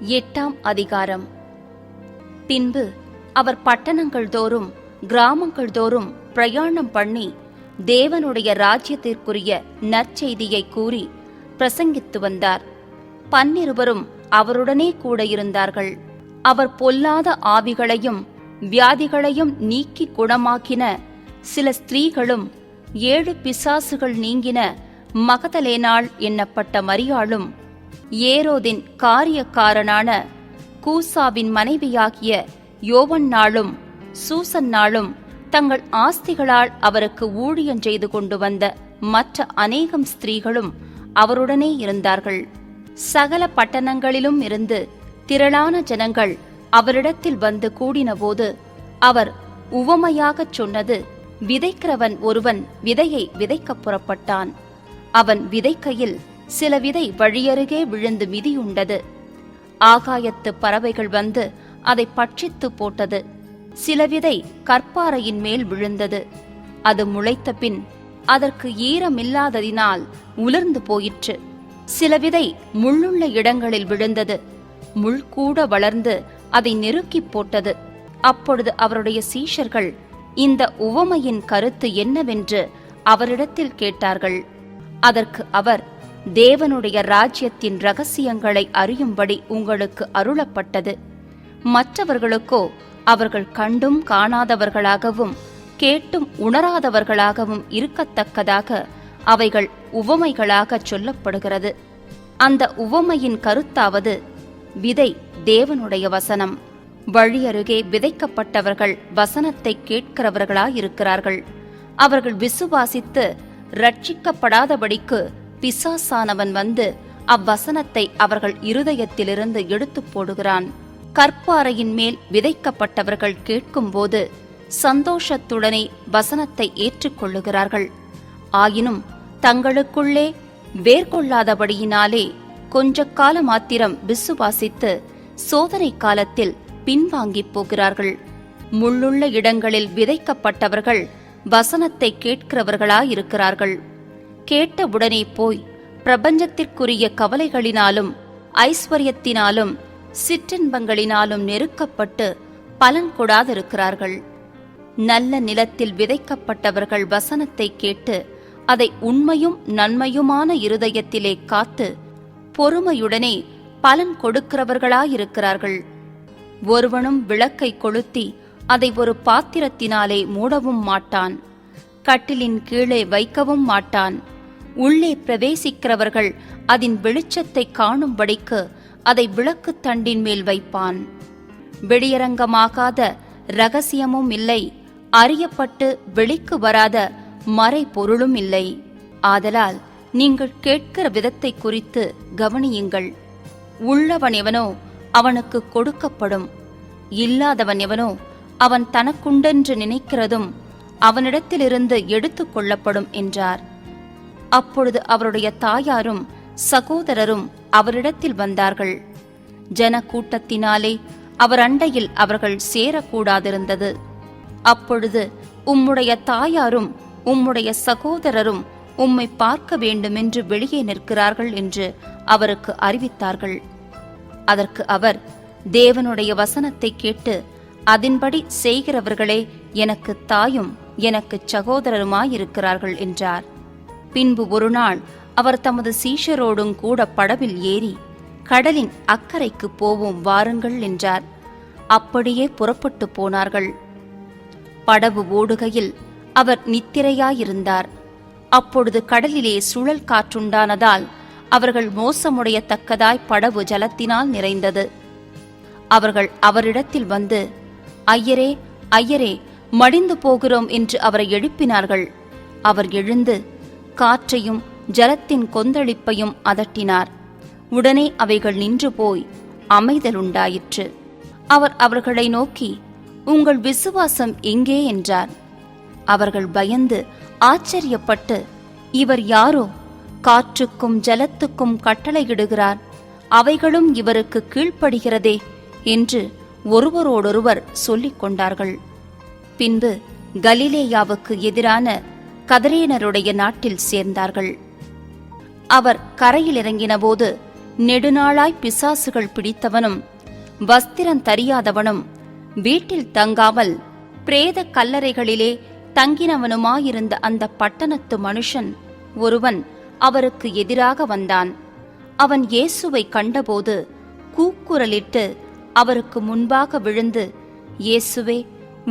8ஆம் அதிகாரம். பின்பு அவர் பட்டணங்கள் தோறும் கிராமங்கள் தோறும் பிரயாணம் பண்ணி தேவனுடைய ராஜ்யத்திற்குரிய நற்செய்தியை கூறி பிரசங்கித்து வந்தார். 12 அவருடனே கூட இருந்தார்கள். அவர் பொல்லாத ஆவிகளையும் வியாதிகளையும் நீக்கி குணமாக்கின சில ஸ்திரீகளும் 7 பிசாசுகள் நீங்கின மகதலேனாள் என்னப்பட்ட மரியாளும் ஏரோதின் காரியக்காரனான கூசாவின் மனைவியாகிய யோவன்னாளும் சூசன்னாளும் தங்கள் ஆஸ்திகளால் அவருக்கு ஊழியம் செய்து கொண்டு வந்த மற்ற அநேகம் ஸ்திரீகளும் அவருடனே இருந்தார்கள். சகல பட்டணங்களிலும் இருந்து திரளான ஜனங்கள் அவரிடத்தில் வந்து கூடினபோது அவர் உவமையாகச் சொன்னது, விதைக்கிறவன் ஒருவன் விதையை விதைக்கப் புறப்பட்டான். அவன் விதைக்கையில் சில விதை வழியருகே விழுந்து மிதியுண்டது. ஆகாயத்து பறவைகள் வந்து அதை பட்சித்து போட்டது. சில விதை கற்பாறையின் மேல் விழுந்தது. அது முளைத்த பின் அதற்கு ஈரமில்லாததினால் உலர்ந்து போயிற்று. சில விதை முள்ளுள்ள இடங்களில் விழுந்தது. முள் கூட வளர்ந்து அதை நெருக்கி போட்டது. அப்பொழுது அவருடைய சீஷர்கள் இந்த உவமையின் கருத்து என்னவென்று அவரிடத்தில் கேட்டார்கள். அதற்கு அவர், தேவனுடைய ராஜ்யத்தின் இரகசியங்களை அறியும்படி உங்களுக்கு அருளப்பட்டது. மற்றவர்களுக்கோ அவர்கள் கண்டும் காணாதவர்களாகவும் கேட்டும் உணராதவர்களாகவும் இருக்கத்தக்கதாக அவைகள் உவமைகளாகச் சொல்லப்படுகிறது. அந்த உவமையின் கருத்தாவது, விதை தேவனுடைய வசனம். வழியருகே விதைக்கப்பட்டவர்கள் வசனத்தை கேட்கிறவர்களாயிருக்கிறார்கள். அவர்கள் விசுவாசித்து ரட்சிக்கப்படாதபடிக்கு பிசாசானவன் வந்து அவ்வசனத்தை அவர்கள் இருதயத்திலிருந்து எடுத்து போடுகிறான். கற்பாறையின் மேல் விதைக்கப்பட்டவர்கள் கேட்கும்போது சந்தோஷத்துடனே வசனத்தை ஏற்றுக்கொள்ளுகிறார்கள். ஆயினும் தங்களுக்குள்ளே வேர்கொள்ளாதபடியினாலே கொஞ்ச கால மாத்திரம் விசுவாசித்து சோதனை காலத்தில் பின்வாங்கிப் போகிறார்கள். முள்ளுள்ள இடங்களில் விதைக்கப்பட்டவர்கள் வசனத்தை கேட்கிறவர்களாயிருக்கிறார்கள். கேட்டவுடனே போய் பிரபஞ்சத்திற்குரிய கவலைகளினாலும் ஐஸ்வர்யத்தினாலும் சிற்றின்பங்களினாலும் நெருக்கப்பட்டு பலன் கொடாதிருக்கிறார்கள். நல்ல நிலத்தில் விதைக்கப்பட்டவர்கள் வசனத்தை கேட்டு அதை உண்மையும் நன்மையுமான இருதயத்திலே காத்து பொறுமையுடனே பலன் கொடுக்கிறவர்களாயிருக்கிறார்கள். ஒருவனும் விளக்கை கொளுத்தி அதை ஒரு பாத்திரத்தினாலே மூடவும் மாட்டான். கட்டிலின் கீழே வைக்கவும் மாட்டான். உள்ளே பிரவேசிக்கிறவர்கள் அதன் வெளிச்சத்தை காணும்படிக்கு அதை விளக்கு தண்டின் மேல் வைப்பான். வெளியரங்கமாகாத இரகசியமும் இல்லை, அறியப்பட்டு வெளிக்கு வராத மறை பொருளும் இல்லை. ஆதலால் நீங்கள் கேட்கிற விதத்தை குறித்து கவனியுங்கள். உள்ளவன் எவனோ அவனுக்கு கொடுக்கப்படும், இல்லாதவன் எவனோ அவன் தனக்குண்டென்று நினைக்கிறதும் அவனிடத்திலிருந்து எடுத்துக் கொள்ளப்படும் என்றார். அப்பொழுது அவருடைய தாயாரும் சகோதரரும் அவரிடத்தில் வந்தார்கள். ஜன கூட்டத்தினாலே அவர் அண்டையில் அவர்கள் சேரக்கூடாதிருந்தது. அப்பொழுது உம்முடைய தாயாரும் உம்முடைய சகோதரரும் உம்மை பார்க்க வேண்டுமென்று வெளியே நிற்கிறார்கள் என்று அவருக்கு அறிவித்தார்கள். அதற்கு அவர், தேவனுடைய வசனத்தை கேட்டு அதன்படி செய்கிறவர்களே எனக்கு தாயும் எனக்கு சகோதரருமாயிருக்கிறார்கள் என்றார். பின்பு ஒரு நாள் அவர் தமது சீஷரோடும் கூட படவில் ஏறி, கடலின் அக்கரைக்கு போவோம் வாருங்கள் என்றார். அப்படியே புறப்பட்டு போனார்கள். படவு ஓடுகையில் அவர் நித்திரையாயிருந்தார். அப்பொழுது கடலிலே சுழல் காற்றுண்டானதால் அவர்கள் மோசமுடையத்தக்கதாய் படவு ஜலத்தினால் நிறைந்தது. அவர்கள் அவரிடத்தில் வந்து, ஐயரே ஐயரே, மடிந்து போகிறோம் என்று அவரை எழுப்பினார்கள். அவர் எழுந்து காற்றையும் ஜலத்தின் கொந்தளிப்பையும் அதட்டினார். உடனே அவைகள் நின்று போய் அமைதலுண்டாயிற்று. அவர் அவர்களை நோக்கி, உங்கள் விசுவாசம் எங்கே என்றார். அவர்கள் பயந்து ஆச்சரியப்பட்டு, இவர் யாரோ, காற்றுக்கும் ஜலத்துக்கும் கட்டளையிடுகிறார், அவைகளும் இவருக்கு கீழ்ப்படுகிறதே என்று ஒருவரோடொருவர் சொல்லிக் கொண்டார்கள். பின்பு கலிலேயாவுக்கு எதிரான கதரேனருடைய நாட்டில் சேர்ந்தார்கள். அவர் கரையில் இறங்கினபோது நெடுநாளாய் பிசாசுகள் பிடித்தவனும் வஸ்திரம் தரியாதவனும் வீட்டில் தங்காமல் பிரேத கல்லறைகளிலே தங்கினவனுமாயிருந்த அந்த பட்டணத்து மனுஷன் ஒருவன் அவருக்கு எதிராக வந்தான். அவன் இயேசுவை கண்டபோது கூக்குரலிட்டு அவருக்கு முன்பாக விழுந்து, இயேசுவே,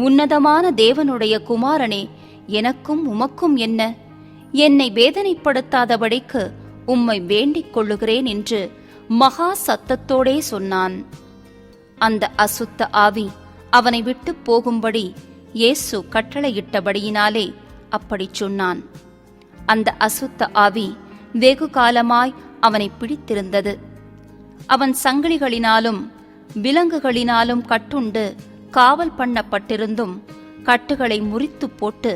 உன்னதமான தேவனுடைய குமாரனே, எனக்கும் உமக்கும் என்ன? என்னை வேதனைப்படுத்தாதபடிக்கு உம்மை வேண்டிக் கொள்ளுகிறேன் என்று மகா சத்தத்தோடே சொன்னான். அந்த அசுத்த ஆவி அவனை விட்டு போகும்படி இயேசு கட்டளையிட்டபடியினாலே அப்படிச் சொன்னான். அந்த அசுத்த ஆவி வெகு காலமாய் அவனை பிடித்திருந்தது. அவன் சங்கிலிகளினாலும் விலங்குகளினாலும் கட்டுண்டு காவல் பண்ணப்பட்டிருந்தும் கட்டுகளை முறித்து போட்டு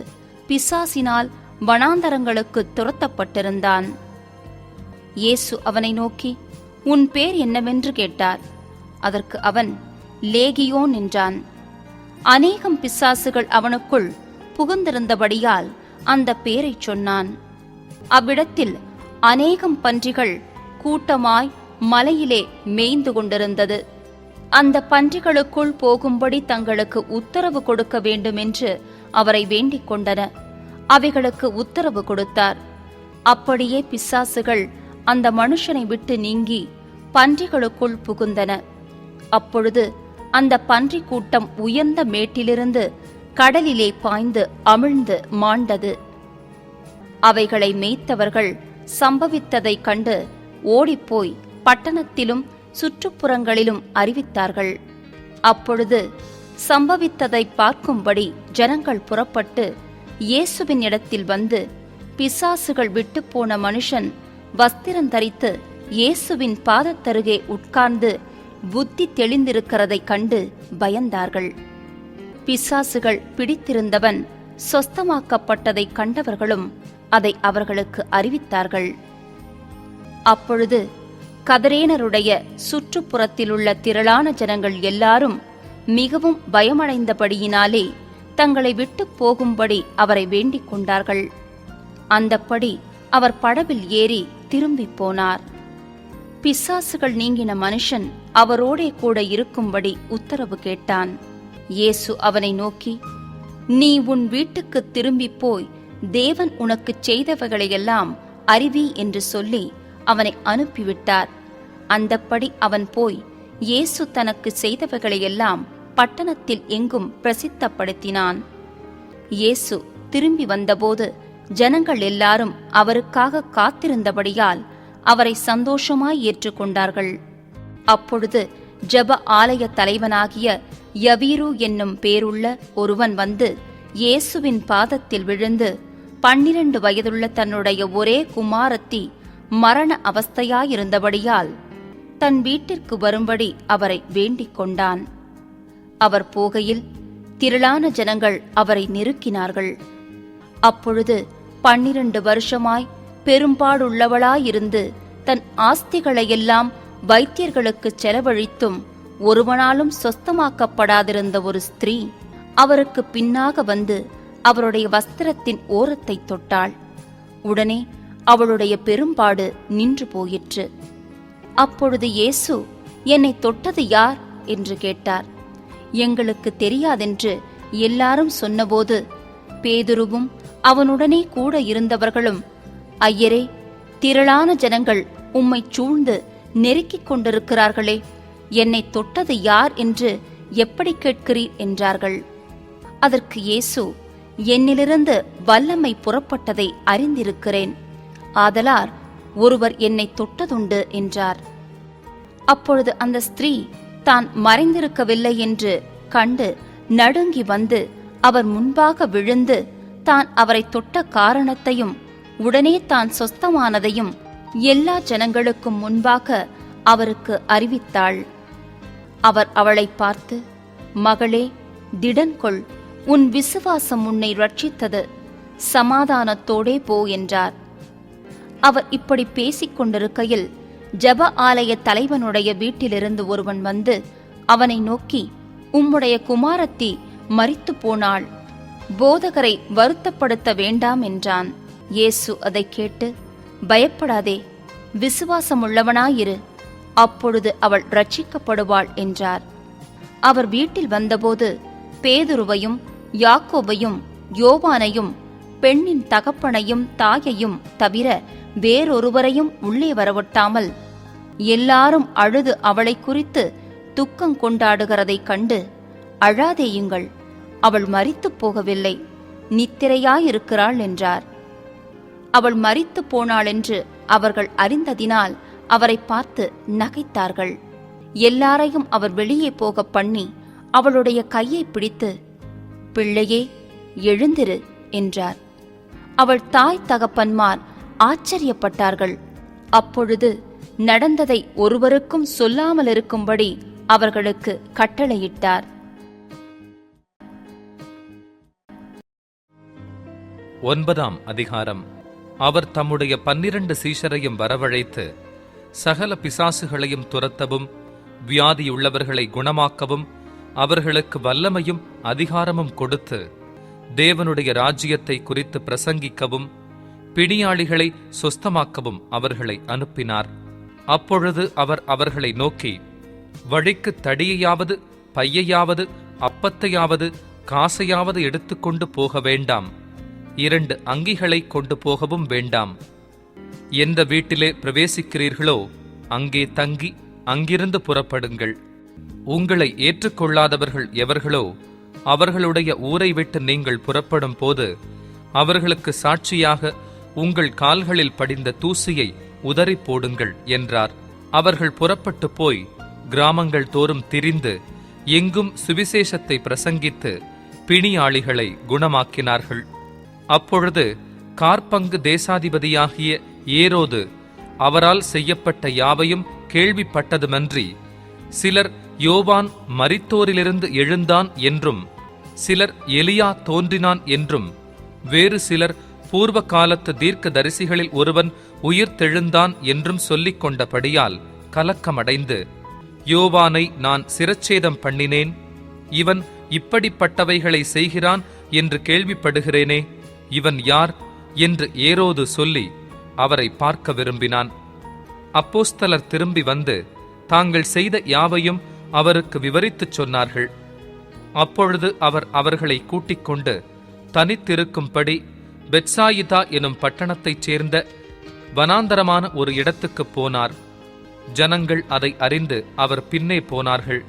பிசாசினால் வனாந்தரங்களுக்கு துரத்தப்பட்டிருந்தான். இயேசு அவனை நோக்கி, உன் பேர் என்னவென்று கேட்டார். அதற்கு அவன் லேகியோன் என்றான். அநேகம் பிசாசுகள் அவனுக்குள் புகுந்திருந்தபடியால் அந்த பேரைச் சொன்னான். அவ்விடத்தில் அநேகம் பன்றிகள் கூட்டமாய் மலையிலே மேய்ந்து கொண்டிருந்தது. அந்த பன்றிகளுக்குள் போகும்படி தங்களுக்கு உத்தரவு கொடுக்க வேண்டுமென்று அவரை வேண்டிக் கொண்டன. அவைகளுக்கு உத்தரவு கொடுத்தார். அப்படியே பிசாசுகள் அந்த மனுஷனை விட்டு நீங்கி பன்றிகளுக்குள் புகுந்தன. அப்பொழுது அந்த பன்றி கூட்டம் உயர்ந்த மேட்டிலிருந்து கடலிலே பாய்ந்து அமிழ்ந்து மாண்டது. அவைகளை மேய்த்தவர்கள் சம்பவித்ததைக் கண்டு ஓடிப்போய் பட்டணத்திலும் சுற்றுப்புறங்களிலும் அறிவித்தார்கள். அப்பொழுது சம்பவித்ததை பார்க்கும்படி ஜனங்கள் புறப்பட்டு இயேசுவின் இடத்தில் வந்து, பிசாசுகள் விட்டு போன மனுஷன் வஸ்திரந்தரித்து இயேசுவின் பாதத்தருகே உட்கார்ந்து புத்தி தெளிந்திருக்கிறதைக் கண்டு பயந்தார்கள். பிசாசுகள் பிடித்திருந்தவன் சொஸ்தமாக்கப்பட்டதைக் கண்டவர்களும் அதை அவர்களுக்கு அறிவித்தார்கள். அப்பொழுது கதரேனருடைய சுற்றுப்புறத்திலுள்ள திரளான ஜனங்கள் எல்லாரும் மிகவும் பயமடைந்தபடியினாலே தங்களை விட்டு போகும்படி அவரை வேண்டிக் கொண்டார்கள். அந்தப்படி அவர் படவில் ஏறி திரும்பி போனார். பிசாசுகள் நீங்கின மனுஷன் அவரோடே கூட இருக்கும்படி உத்தரவு கேட்டான். இயேசு அவனை நோக்கி, நீ உன் வீட்டுக்கு திரும்பி போய் தேவன் உனக்குச் செய்தவைகளையெல்லாம் அறிவி என்று சொல்லி அவனை அனுப்பிவிட்டார். அந்தப்படி அவன் போய் இயேசு தனக்கு செய்தவைகளையெல்லாம் பட்டணத்தில் எங்கும் பிரசித்தப்படுத்தினான். இயேசு திரும்பி வந்தபோது ஜனங்கள் எல்லாரும் அவருக்காக காத்திருந்தபடியால் அவரை சந்தோஷமாய் ஏற்றுக்கொண்டார்கள். அப்பொழுது ஜெப ஆலய தலைவனாகிய யவீரு என்னும் பேருள்ள ஒருவன் வந்து இயேசுவின் பாதத்தில் விழுந்து 12 வயதுள்ள தன்னுடைய ஒரே குமாரத்தி மரண அவஸ்தையாயிருந்தபடியால் தன் வீட்டிற்கு வரும்படி அவரை வேண்டிக் கொண்டான். அவர் போகையில் திரளான ஜனங்கள் அவரை நெருக்கினார்கள். அப்பொழுது 12 வருஷமாய் பெரும்பாடுள்ளவளாயிருந்து தன் ஆஸ்திகளையெல்லாம் வைத்தியர்களுக்குச் செலவழித்தும் ஒருவனாலும் சொஸ்தமாக்கப்படாதிருந்த ஒரு ஸ்திரீ அவருக்கு பின்னாக வந்து அவருடைய வஸ்திரத்தின் ஓரத்தை தொட்டாள். உடனே அவளுடைய பெரும்பாடு நின்று போயிற்று. அப்பொழுது இயேசு, என்னை தொட்டது யார் என்று கேட்டார். எங்களுக்கு தெரியாதென்று எல்லாரும் சொன்னபோது பேதுருவும் அவனுடனே கூட இருந்தவர்களும், ஐயரே, திரளான ஜனங்கள் உம்மைச் சூழ்ந்து நெருக்கிக் கொண்டிருக்கிறார்களே, என்னை தொட்டது யார் என்று எப்படி கேட்கிறீர் என்றார்கள். அதற்கு இயேசு, என்னிலிருந்து வல்லமை புறப்பட்டதை அறிந்திருக்கிறேன், ஆதலால் ஒருவர் என்னை தொட்டதுண்டு என்றார். அப்பொழுது அந்த ஸ்திரீ தான் மறைந்திருக்கவில்லை என்று கண்டு நடுங்கி வந்து அவர் முன்பாக விழுந்து தான் அவரை தொட்ட காரணத்தையும் உடனே தான் சொஸ்தமானதையும் எல்லா ஜனங்களுக்கும் முன்பாக அவருக்கு அறிவித்தாள். அவர் அவளை பார்த்து, மகளே, திடன்கொள், உன் விசுவாசம் உன்னை ரட்சித்தது, சமாதானத்தோடே போ என்றார். அவர் இப்படி பேசிக் கொண்டிருக்கையில் ஜெப ஆலய தலைவனுடைய வீட்டிலிருந்து ஒருவன் வந்து அவனை நோக்கி, உம்முடைய குமாரத்தி மரித்து போனாள், போதகரை வருத்தப்படுத்த வேண்டாம் என்றான். இயேசு அதை கேட்டு, பயப்படாதே, விசுவாசமுள்ளவனாயிரு, அப்பொழுது அவள் ரட்சிக்கப்படுவாள் என்றார். அவர் வீட்டில் வந்தபோது பேதுருவையும் யாக்கோபையும் யோவானையும் பெண்ணின் தகப்பனையும் தாயையும் தவிர வேறொருவரையும் உள்ளே வரவொட்டாமல் எல்லாரும் அழுது அவளை குறித்து துக்கம் கொண்டாடுகிறதைக் கண்டு, அழாதேயுங்கள், அவள் மரித்துப் போகவில்லை, நித்திரையாயிருக்கிறாள் என்றார். அவள் மரித்து போனாளென்று அவர்கள் அறிந்ததினால் அவரை பார்த்து நகைத்தார்கள். எல்லாரையும் அவர் வெளியே போக பண்ணி அவளுடைய கையை பிடித்து, பிள்ளையே, எழுந்திரு என்றார். அவள் தாய் தகப்பன்மார் ஆச்சரியப்பட்டார்கள். அப்பொழுது நடந்ததை ஒருவருக்கும் சொல்லாமலிருக்கும்படி அவர்களுக்கு கட்டளையிட்டார். ஒன்பதாம் அதிகாரம். அவர் தம்முடைய 12 சீஷரையும் வரவழைத்து சகல பிசாசுகளையும் துரத்தவும் வியாதியுள்ளவர்களை குணமாக்கவும் அவர்களுக்கு வல்லமையும் அதிகாரமும் கொடுத்து தேவனுடைய ராஜ்யத்தை குறித்து பிரசங்கிக்கவும் பிணியாளிகளை சொஸ்தமாக்கவும் அவர்களை அனுப்பினார். அப்பொழுது அவர் அவர்களை நோக்கி, வழிக்கு தடியையாவது பையையாவது அப்பத்தையாவது காசையாவது எடுத்துக்கொண்டு போக வேண்டாம், 2 அங்கிகளை கொண்டு போகவும் வேண்டாம். எந்த வீட்டிலே பிரவேசிக்கிறீர்களோ அங்கே தங்கி அங்கிருந்து புறப்படுங்கள். உங்களை ஏற்றுக்கொள்ளாதவர்கள் எவர்களோ அவர்களுடைய ஊரை விட்டு நீங்கள் புறப்படும் போது அவர்களுக்கு சாட்சியாக உங்கள் கால்களில் படிந்த தூசியை உதறி போடுங்கள் என்றார். அவர்கள் புறப்பட்டு போய் கிராமங்கள் தோறும் திரிந்து எங்கும் சுவிசேஷத்தை பிரசங்கித்து பிணியாளிகளை குணமாக்கினார்கள். அப்பொழுது காற்பங்கு தேசாதிபதியாகிய ஏரோது அவரால் செய்யப்பட்ட யாவையும் கேள்விப்பட்டதுமன்றி, சிலர் யோவான் மரித்தோரிலிருந்து எழுந்தான் என்றும், சிலர் எலியா தோன்றினான் என்றும், வேறு சிலர் பூர்வ காலத்து தீர்க்க தரிசிகளில் ஒருவன் உயிர்த்தெழுந்தான் என்றும் சொல்லிக் கொண்டபடியால் கலக்கமடைந்து, யோவானை நான் சிரச்சேதம் பண்ணினேன், இவன் இப்படிப்பட்டவைகளை செய்கிறான் என்று கேள்விப்படுகிறேனே, இவன் யார் என்று ஏரோது சொல்லி அவரை பார்க்க விரும்பினான். அப்போஸ்தலர் திரும்பி வந்து தாங்கள் செய்த யாவையும் அவருக்கு விவரித்துச் சொன்னார்கள். அப்பொழுது அவர் அவர்களை கூட்டிக் கொண்டு தனித்திருக்கும்படி பெத்சாயிதா எனும் பட்டணத்தைச் சேர்ந்த வனாந்தரமான ஒரு இடத்துக்குப் போனார். ஜனங்கள் அதை அறிந்து அவர் பின்னே போனார்கள்.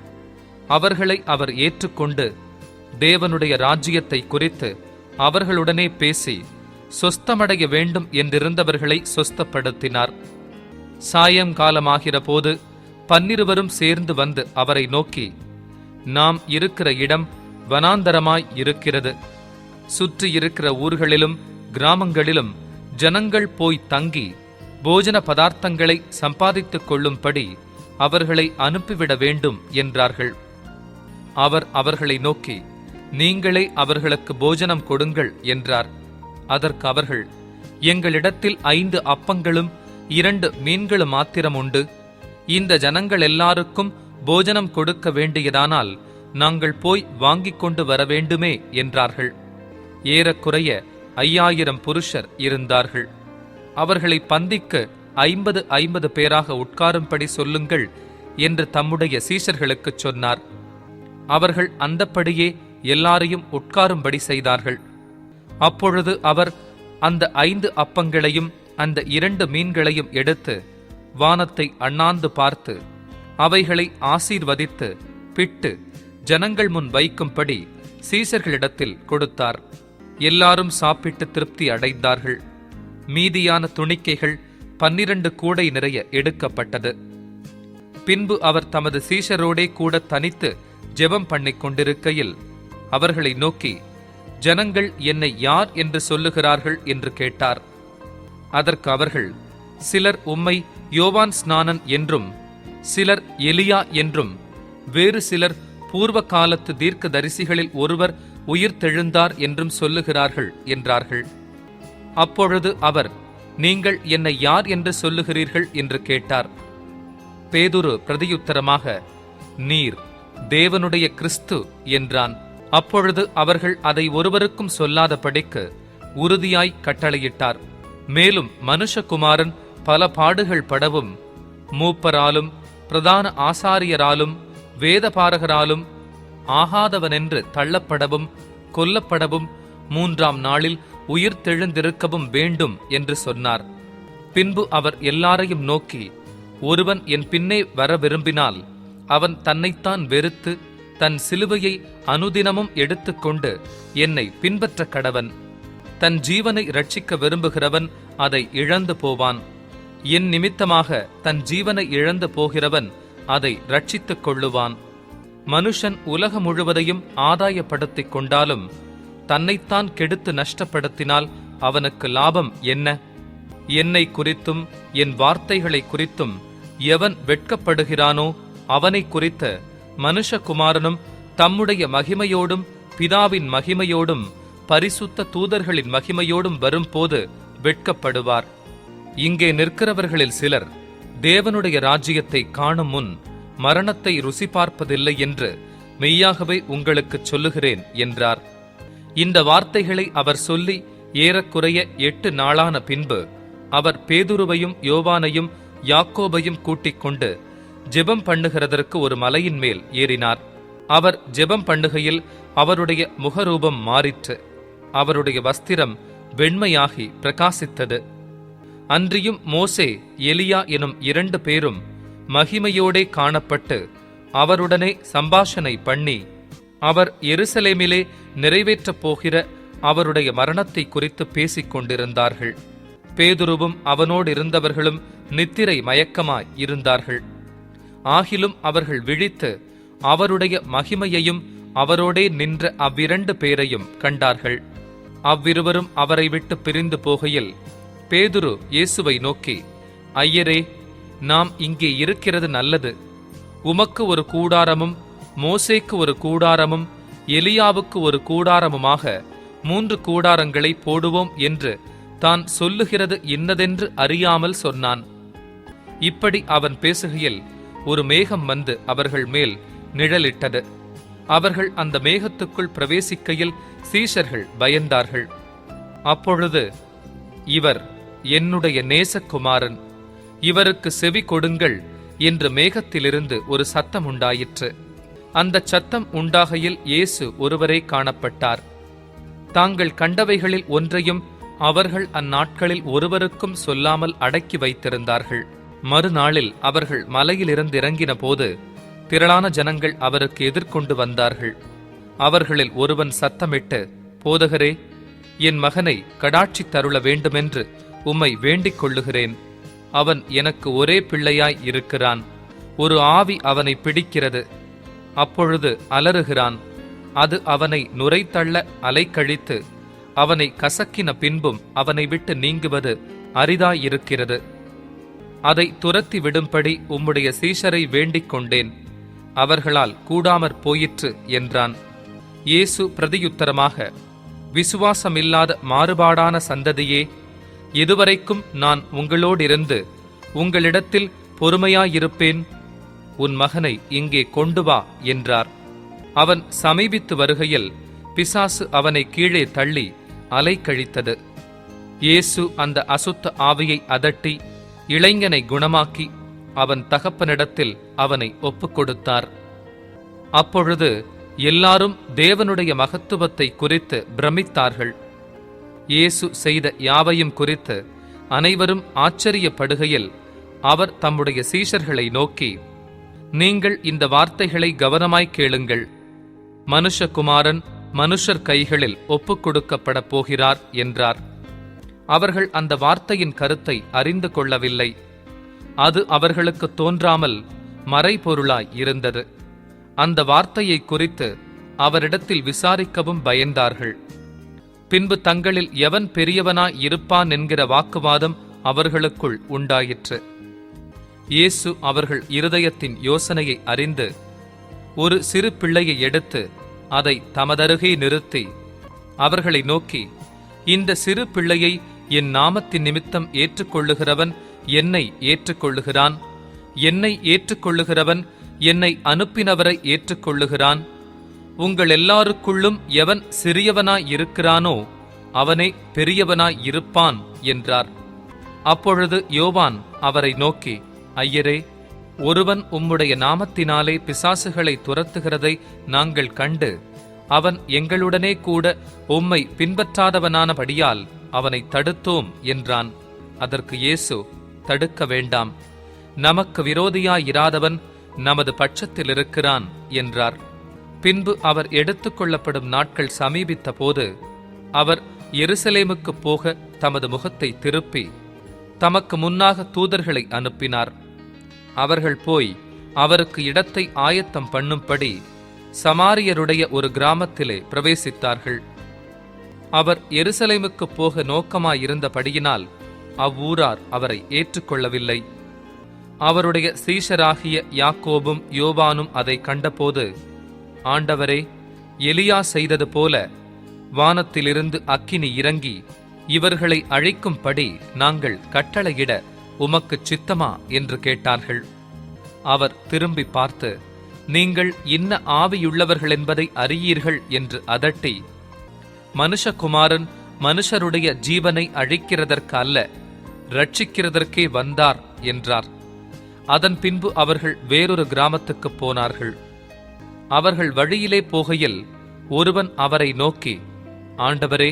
அவர்களை அவர் ஏற்றுக்கொண்டு தேவனுடைய ராஜ்யத்தை குறித்து அவர்களுடனே பேசி சொஸ்தமடைய வேண்டும் என்றிருந்தவர்களை சொஸ்தப்படுத்தினார். சாயங்காலமாகிற போது 12 சேர்ந்து வந்து அவரை நோக்கி, நாம் இருக்கிற இடம் வனாந்தரமாய் இருக்கிறது. சுற்றி இருக்கிற ஊர்களிலும் கிராமங்களிலும் ஜனங்கள் போய் தங்கி போஜன பதார்த்தங்களை சம்பாதித்துக் கொள்ளும்படி அவர்களை அனுப்பிவிட வேண்டும் என்றார்கள். அவர் அவர்களை நோக்கி, நீங்களே அவர்களுக்கு போஜனம் கொடுங்கள் என்றார். அதற்கு அவர்கள், எங்களிடத்தில் 5 அப்பங்களும் 2 மீன்களும் மாத்திரம் உண்டு. இந்த ஜனங்கள் எல்லாருக்கும் போஜனம் கொடுக்க வேண்டியதானால் நாங்கள் போய் வாங்கிக் கொண்டு வர வேண்டுமே என்றார்கள். ஏறக்குறைய 5000 புருஷர் இருந்தார்கள். அவர்களை பந்திக்கு 50 பேராக உட்காரும்படி சொல்லுங்கள் என்று தம்முடைய சீஷர்களுக்குச் சொன்னார். அவர்கள் அந்தப்படியே எல்லாரையும் உட்காரும்படி செய்தார்கள். அப்பொழுது அவர் அந்த 5 அப்பங்களையும் அந்த 2 மீன்களையும் எடுத்து வானத்தை அண்ணாந்து பார்த்து அவைகளை ஆசீர்வதித்து பிட்டு ஜனங்கள் முன் வைக்கும்படி சீஷர்களிடத்தில் கொடுத்தார். எல்லாரும் சாப்பிட்டு திருப்தி அடைந்தார்கள். மீதியான துணிக்கைகள் 12 கூடை நிறைய எடுக்கப்பட்டது. பின்பு அவர் தமது சீஷரோடே கூட தனித்து ஜெபம் பண்ணிக் கொண்டிருக்கையில் அவர்களை நோக்கி, ஜனங்கள் என்னை யார் என்று சொல்லுகிறார்கள் என்று கேட்டார். அதற்கு அவர்கள், சிலர் உம்மை யோவான் ஸ்நானன் என்றும், சிலர் எலியா என்றும், வேறு சிலர் பூர்வ காலத்து தீர்க்க தரிசிகளில் ஒருவர் உயிர்த்தெழுந்தார் என்றும் சொல்லுகிறார்கள் என்றார்கள். அப்பொழுது அவர், நீங்கள் என்னை யார் என்று சொல்லுகிறீர்கள் என்று கேட்டார். பேதுரு பிரதியுத்தரமாக, நீர் தேவனுடைய கிறிஸ்து என்றான். அப்பொழுது அவர்கள் அதை ஒருவருக்கும் சொல்லாதபடிக்கு உறுதியாய் கட்டளையிட்டார். மேலும் மனுஷகுமாரன் பல பாடுகள் படவும் மூப்பராலும் பிரதான ஆசாரியராலும் வேதபாரகராலும் ஆகாதவனென்று தள்ளப்படவும் கொல்லப்படவும் 3ஆம் நாளில் உயிர்த்தெழுந்திருக்கவும் வேண்டும் என்று சொன்னார். பின்பு அவர் எல்லாரையும் நோக்கி, ஒருவன் என் பின்னே வர விரும்பினால் அவன் தன்னைத்தான் வெறுத்து தன் சிலுவையை அனுதினமும் எடுத்துக்கொண்டு என்னை பின்பற்ற கடவன். தன் ஜீவனை இரட்சிக்க விரும்புகிறவன் அதை இழந்து போவான். என் நிமித்தமாக தன் ஜீவனை இழந்து போகிறவன் அதை இரட்சித்துக் கொள்ளுவான். மனுஷன் உலகம் முழுவதையும் ஆதாயப்படுத்திக் கொண்டாலும் தன்னைத்தான் கெடுத்து நஷ்டப்படுத்தினால் அவனுக்கு லாபம் என்ன? என்னை குறித்தும் என் வார்த்தைகளை குறித்தும் எவன் வெட்கப்படுகிறானோ அவனை குறித்த மனுஷகுமாரனும் தம்முடைய மகிமையோடும் பிதாவின் மகிமையோடும் பரிசுத்த தூதர்களின் மகிமையோடும் வரும்போது வெட்கப்படுவார். இங்கே நிற்கிறவர்களில் சிலர் தேவனுடைய ராஜ்யத்தை காணும் முன் மரணத்தை ருசி பார்ப்பதில்லை என்று மெய்யாகவே உங்களுக்கு சொல்லுகிறேன் என்றார். இந்த வார்த்தைகளை அவர் சொல்லி ஏறக்குறைய 8 நாளான பின்பு அவர் பேதுருவையும் யோவானையும் யாக்கோபையும் கூட்டிக் கொண்டு ஜெபம் பண்ணுகிறதற்கு ஒரு மலையின் மேல் ஏறினார். அவர் ஜெபம் பண்ணுகையில் அவருடைய முகரூபம் மாறிற்று. அவருடைய வஸ்திரம் வெண்மையாகி பிரகாசித்தது. அன்றியும் மோசே எலியா எனும் 2 பேரும் மகிமையோடே காணப்பட்டு அவருடனே சம்பாஷணை பண்ணி அவர் எருசலேமிலே நிறைவேற்றப் போகிற அவருடைய மரணத்தை குறித்து பேசிக் கொண்டிருந்தார்கள். பேதுருவும் அவனோடு இருந்தவர்களும் நித்திரை மயக்கமாய் இருந்தார்கள். ஆகிலும் அவர்கள் விழித்து அவருடைய மகிமையையும் அவரோடே நின்ற அவ்விரண்டு பேரையும் கண்டார்கள். அவ்விருவரும் அவரை விட்டு பிரிந்து போகையில் பேதுரு இயேசுவை நோக்கி, ஐயரே, நாம் இங்கே இருக்கிறது நல்லது. உமக்கு ஒரு கூடாரமும் மோசேக்கு ஒரு கூடாரமும் எலியாவுக்கு ஒரு கூடாரமுமாக 3 கூடாரங்களை போடுவோம் என்று தான் சொல்லுகிறது இன்னதென்று அறியாமல் சொன்னான். இப்படி அவன் பேசுகையில் ஒரு மேகம் வந்து அவர்கள் மேல் நிழலிட்டது. அவர்கள் அந்த மேகத்துக்குள் பிரவேசிக்கையில் சீஷர்கள் பயந்தார்கள். அப்பொழுது, இவர் என்னுடைய நேசகுமாரன், இவருக்கு செவி கொடுங்கள் என்று மேகத்திலிருந்து ஒரு சத்தம் உண்டாயிற்று. அந்த சத்தம் உண்டாகையில் இயேசு ஒருவரே காணப்பட்டார். தாங்கள் கண்டவைகளில் ஒன்றையும் அவர்கள் அந்நாட்களில் ஒருவருக்கும் சொல்லாமல் அடக்கி வைத்திருந்தார்கள். மறுநாளில் அவர்கள் மலையிலிருந்து இறங்கின போது திரளான ஜனங்கள் அவருக்கு எதிர்கொண்டு வந்தார்கள். அவர்களில் ஒருவன் சத்தமிட்டு, போதகரே, என் மகனை கடாட்சி தருள வேண்டுமென்று உம்மை வேண்டிக் கொள்ளுகிறேன். அவன் எனக்கு ஒரே பிள்ளையாய் இருக்கிறான். ஒரு ஆவி அவனை பிடிக்கிறது. அப்பொழுது அலறுகிறான். அது அவனை நுரைத்தள்ள அலைக்கழித்து அவனை கசக்கின பின்பும் அவனை விட்டு நீங்குவது அரிதாயிருக்கிறது. அதை துரத்தி விடும்படி உம்முடைய சீஷரை வேண்டிக் கொண்டேன். அவர்களால் கூடாமற் போயிற்று என்றான். இயேசு பிரதியுத்தரமாக, விசுவாசமில்லாத மாறுபாடான சந்ததியே, எதுவரைக்கும் நான் உங்களோடிருந்து உங்களிடத்தில் பொறுமையாயிருப்பேன்? உன் மகனை இங்கே கொண்டு வா என்றார். அவன் சமீபித்து வருகையில் பிசாசு அவனை கீழே தள்ளி அலைக்கழித்தது. இயேசு அந்த அசுத்த ஆவியை அதட்டி இளைஞனை குணமாக்கி அவன் தகப்பனிடத்தில் அவனை ஒப்புக்கொடுத்தார். அப்பொழுது எல்லாரும் தேவனுடைய மகத்துவத்தை குறித்து பிரமித்தார்கள். இயேசு செய்த யாவையும் குறித்து அனைவரும் ஆச்சரியப்படுகையில் அவர் தம்முடைய சீஷர்களை நோக்கி, நீங்கள் இந்த வார்த்தைகளை கவனமாய் கேளுங்கள். மனுஷகுமாரன் மனுஷர் கைகளில் ஒப்புக்கொடுக்கப்படப் போகிறார் என்றார். அவர்கள் அந்த வார்த்தையின் கருத்தை அறிந்து கொள்ளவில்லை. அது அவர்களுக்கு தோன்றாமல் மறைபொருளாய் இருந்தது. அந்த வார்த்தையை குறித்து அவரிடத்தில் விசாரிக்கவும் பயந்தார்கள். பின்பு தங்களில் எவன் பெரியவனாய் இருப்பான் என்கிற வாக்குவாதம் அவர்களுக்குள் உண்டாயிற்று. இயேசு அவர்கள் இருதயத்தின் யோசனையை அறிந்து ஒரு சிறு பிள்ளையை எடுத்து அதை தமதருகே நிறுத்தி அவர்களை நோக்கி, இந்த சிறு பிள்ளையை என் நாமத்தின் நிமித்தம் ஏற்றுக்கொள்ளுகிறவன் என்னை ஏற்றுக்கொள்ளுகிறான். என்னை ஏற்றுக்கொள்ளுகிறவன் என்னை அனுப்பினவரை ஏற்றுக்கொள்ளுகிறான். உங்கள் எல்லாருக்குள்ளும் எவன் சிறியவனாய் இருக்கிறானோ அவனே பெரியவனாய் இருப்பான் என்றார். அப்பொழுது யோவான் அவரை நோக்கி, ஐயரே, ஒருவன் உம்முடைய நாமத்தினாலே பிசாசுகளை துரத்துகிறதை நாங்கள் கண்டு அவன் எங்களுடனே கூட உம்மை பின்பற்றாதவனானபடியால் அவனை தடுத்தோம் என்றான். அதற்கு இயேசு, தடுக்க வேண்டாம், நமக்கு விரோதியாயிராதவன் நமது பட்சத்தில் இருக்கிறான் என்றார். பின்பு அவர் எடுத்துக்கொள்ளப்படும் நாட்கள் சமீபித்த போது அவர் எருசலேமுக்கு போக தமது முகத்தை திருப்பி தமக்கு முன்னாக தூதர்களை அனுப்பினார். அவர்கள் போய் அவருக்கு இடத்தை ஆயத்தம் பண்ணும்படி சமாரியருடைய ஒரு கிராமத்திலே பிரவேசித்தார்கள். அவர் எருசலேமுக்கு போக நோக்கமாயிருந்தபடியினால் அவ்வூரார் அவரை ஏற்றுக்கொள்ளவில்லை. அவருடைய சீஷராகிய யாக்கோபும் யோவானும் அதை கண்டபோது, ஆண்டவரே, எலியா செய்தது போல வானத்திலிருந்து அக்கினி இறங்கி இவர்களை அழிக்கும்படி நாங்கள் கட்டளையிட உமக்கு சித்தமா என்று கேட்டார்கள். அவர் திரும்பி பார்த்து, நீங்கள் இன்ன ஆவியுள்ளவர்கள் என்பதை அறியீர்கள் என்று அதட்டி, மனுஷகுமாரன் மனுஷருடைய ஜீவனை அழிக்கிறதற்கு அல்ல, ரட்சிக்கிறதற்கே வந்தார் என்றார். அதன் பின்பு அவர்கள் வேறொரு கிராமத்துக்கு போனார்கள். அவர்கள் வழியிலே போகையில் ஒருவன் அவரை நோக்கி, ஆண்டவரே,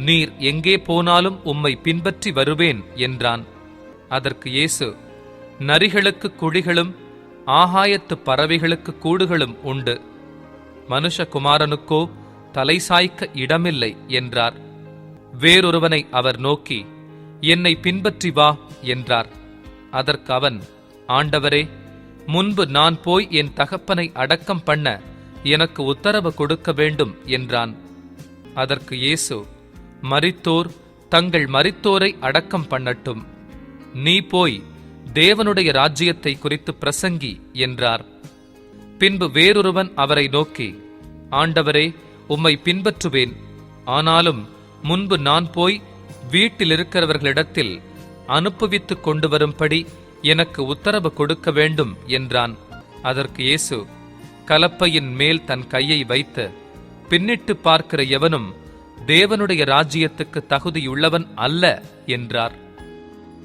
நீர் எங்கே போனாலும் உம்மை பின்பற்றி வருவேன் என்றான். அதற்கு இயேசு, நரிகளுக்கு குழிகளும் ஆகாயத்து பறவைகளுக்கு கூடுகளும் உண்டு, மனுஷகுமாரனுக்கோ தலை சாய்க்க இடமில்லை என்றார். வேறொருவனை அவர் நோக்கி, என்னை பின்பற்றி வா என்றார். அதற்கு அவன், ஆண்டவரே, முன்பு நான் போய் என் தகப்பனை அடக்கம் பண்ண எனக்கு உத்தரவு கொடுக்க வேண்டும் என்றான். அதற்கு இயேசு, மரித்தோர் தங்கள் மரித்தோரை அடக்கம் பண்ணட்டும், நீ போய் தேவனுடைய ராஜ்யத்தை குறித்து பிரசங்கி என்றார். பின்பு வேறொருவன் அவரை நோக்கி, ஆண்டவரே, உம்மை பின்பற்றுவேன், ஆனாலும் முன்பு நான் போய் வீட்டிலிருக்கிறவர்களிடத்தில் அனுப்புவித்துக் கொண்டு வரும்படி எனக்கு உத்தரவு கொடுக்க வேண்டும் என்றான். அதற்கு இயேசு, கலப்பையின் மேல் தன் கையை வைத்து பின்னிட்டு பார்க்கிற எவனும் தேவனுடைய ராஜ்யத்துக்கு தகுதியுள்ளவன் அல்ல என்றார்.